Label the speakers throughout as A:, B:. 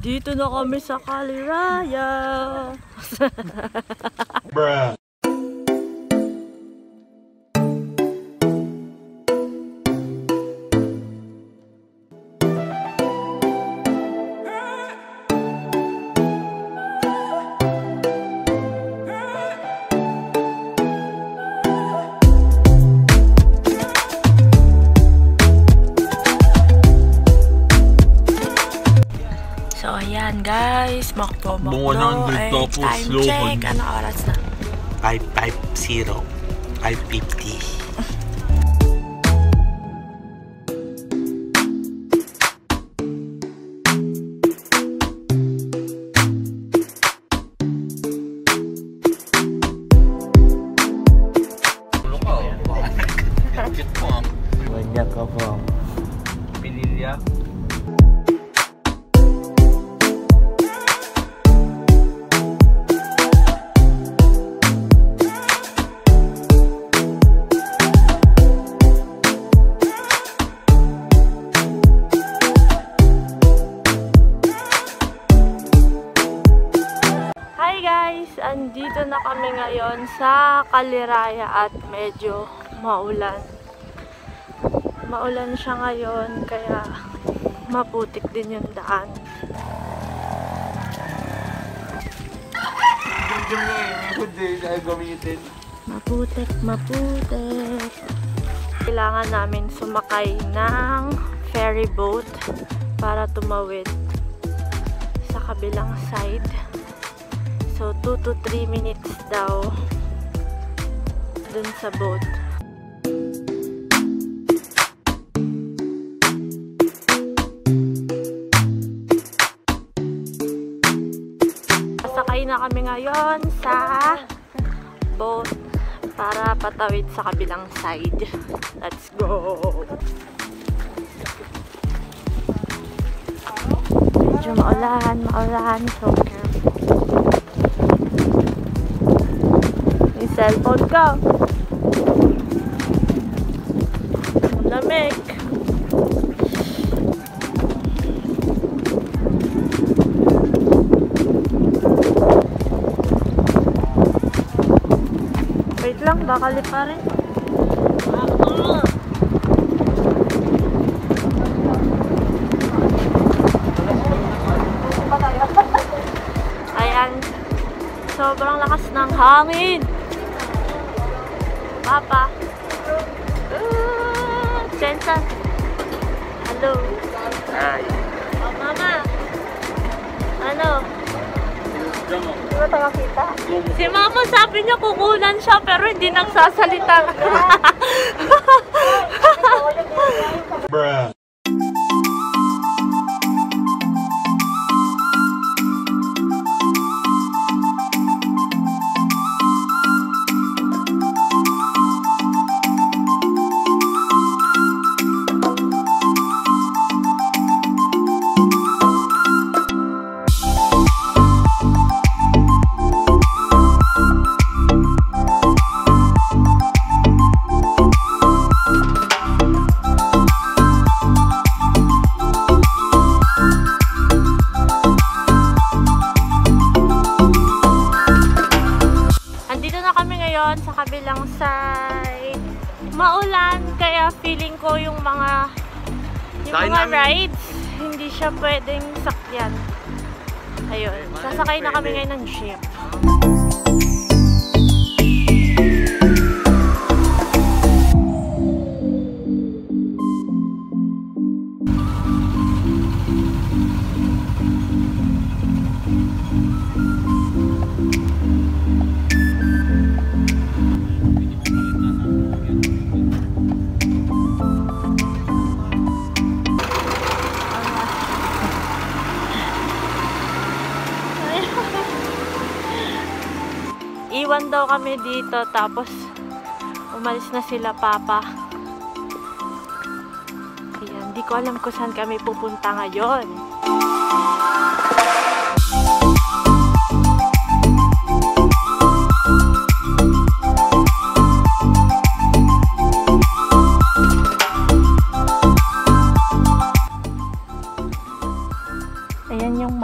A: Nandito na kami sa Kaliraya.
B: Bruh.
A: So, ayan guys. Makpo.
B: 100 tapos
A: time
B: slow
A: check.
B: mo.
A: Ano oras na?
B: 550. 550.
C: Banyak ka po. Pinilya.
A: Hi guys! Andito na kami ngayon sa Kaliraya at medyo maulan. Maulan siya ngayon kaya maputik din yung daan. Maputik. Kailangan namin sumakay ng ferry boat para tumawid sa kabilang side. So 2 to 3 minutes daw dun sa boat. Sakay na kami ngayon sa boat para patawid sa kabilang side. Let's go! Medyo maulan. So careful. Yung cellphone ko. Lamig. Wait lang, baka lipa rin. Ayan. Sobrang lakas ng hangin. Papa. Jensen. Hello.
B: Hi.
A: Oh, Mama. Ano? Di ba tayo makita? Si Mama sabi niya kukulan siya pero hindi nagsasalita.
B: Bruh.
A: Sa kabilang side maulan kaya feeling ko yung mga rides hindi siya pwedeng sakyan. Ayun, sasakay na kami ngayon ng jeep. Iwan daw kami dito tapos umalis na sila Papa. Ayan, di ko alam kung saan kami pupunta ngayon.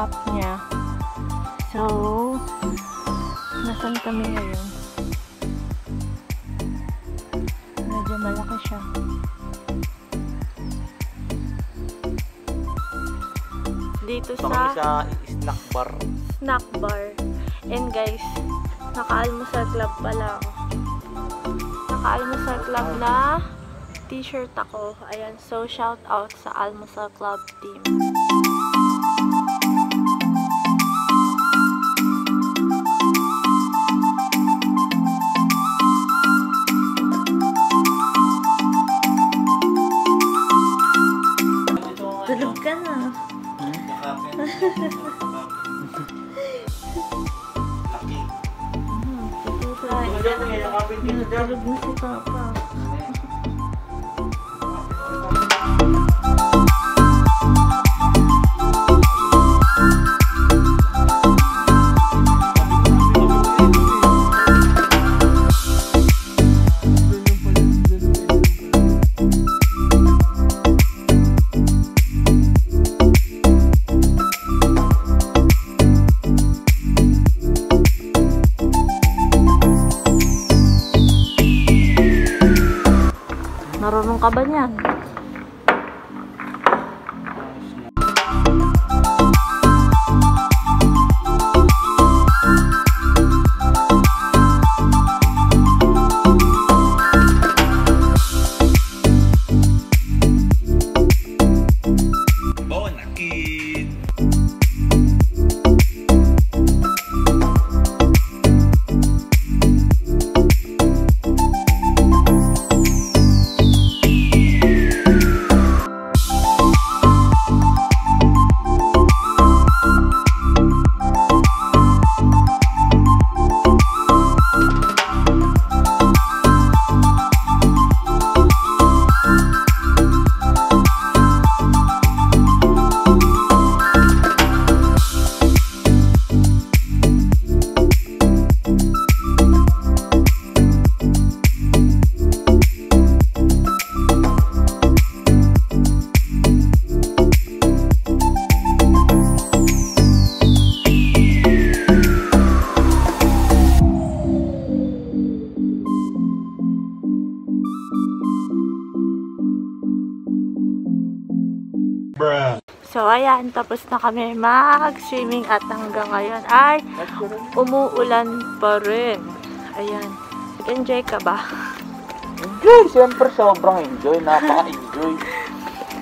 A: top niya. So, nasan kami ngayon? Medyo malaki siya. Dito sa
C: snack bar.
A: snack bar. And guys, naka-almusal club pala ako. Naka-almusal club na t-shirt ako. Ayan, so shout out sa Almusal Club team. Tulog ka na. Tulog na si Papa. Marunong ka ba niyan?
B: Bonakid!
A: So, ayan, tapos na kami mag-swimming at hanggang ngayon ay umuulan pa rin. Ayan. Enjoy ka ba?
C: Enjoy! Siyempre, sobrang enjoy. Napaka-enjoy.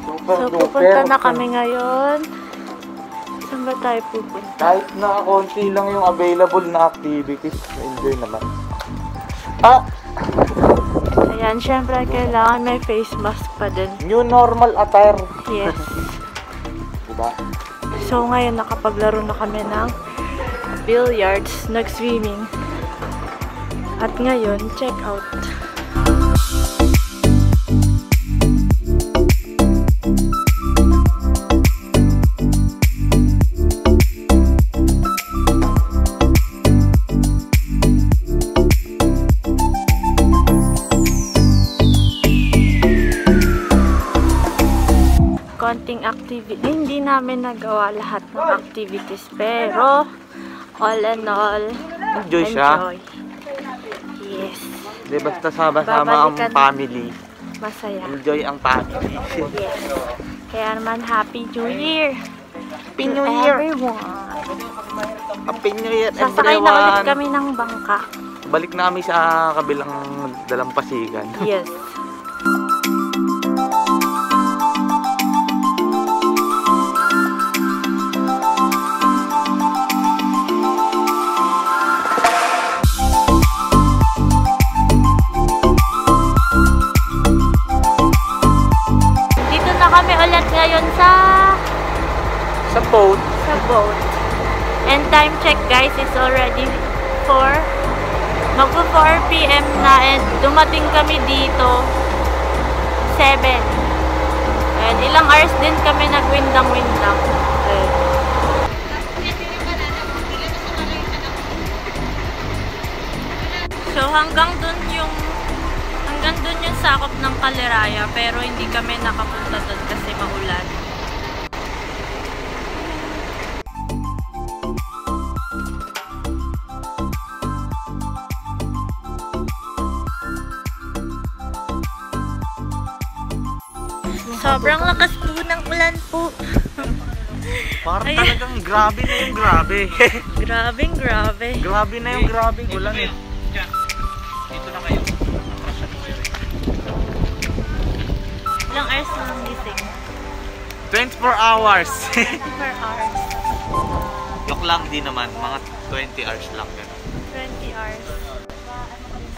C: Super
A: So,
C: duper.
A: pupunta na kami ngayon. Saan ba tayo pupunta?
C: Kahit na konti lang yung available na activities, enjoy naman. Ah!
A: Ayan, syempre kailangan may face mask pa din.
C: New normal attire.
A: Yes.
C: Diba?
A: So, ngayon nakapaglaro na kami ng billiards, nag-swimming. At ngayon, check out. Konting activity. Hindi namin nagawa lahat ng activities, pero all in all,
C: Enjoy siya.
A: Yes.
C: Di basta sama-sama ang
A: Babalikan.
C: family.
A: Masaya.
C: Enjoy ang family.
A: Yes. Kaya naman, Happy New Year!
C: Happy New Year!
A: Everyone!
C: Happy New Year,
A: Sasakay na ulit
C: everyone!
A: kami ng bangka.
C: Balik na kami sa kabilang dalampasigan.
A: Yes. Dito na kami ulit ngayon sa
C: boat.
A: boat. And time check guys, is already 4. Magpo 4 PM na and dumating kami dito 7. And ilang hours din kami nagwindang-windang. So hanggang dun yung sakop ng Kaliraya, pero hindi kami nakapunta dun kasi maulan. Sobrang lakas po ng ulan po.
C: Parang
A: Ay.
C: talagang grabe na yung grabe.
A: Grabe.
C: Grabe na yung grabing ulan eh.
B: Dito na kayo.
A: Ilang hours na lang gising?
C: 24 hours.
A: 24 hours.
C: Joke lang, di naman. Mga 20 hours lang yan.
A: 20 hours.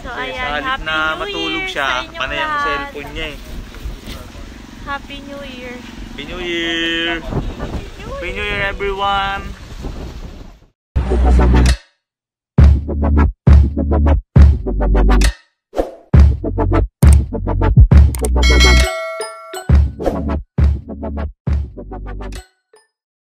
A: So,
C: Sa
A: ayan.
C: halip
A: Happy
C: na
A: New
C: matulog
A: Year
C: siya,
A: sa inyong
C: panay ang
A: lahat.
C: cellphone niya eh.
A: Happy New Year.
C: Happy New Year! Happy New Year everyone!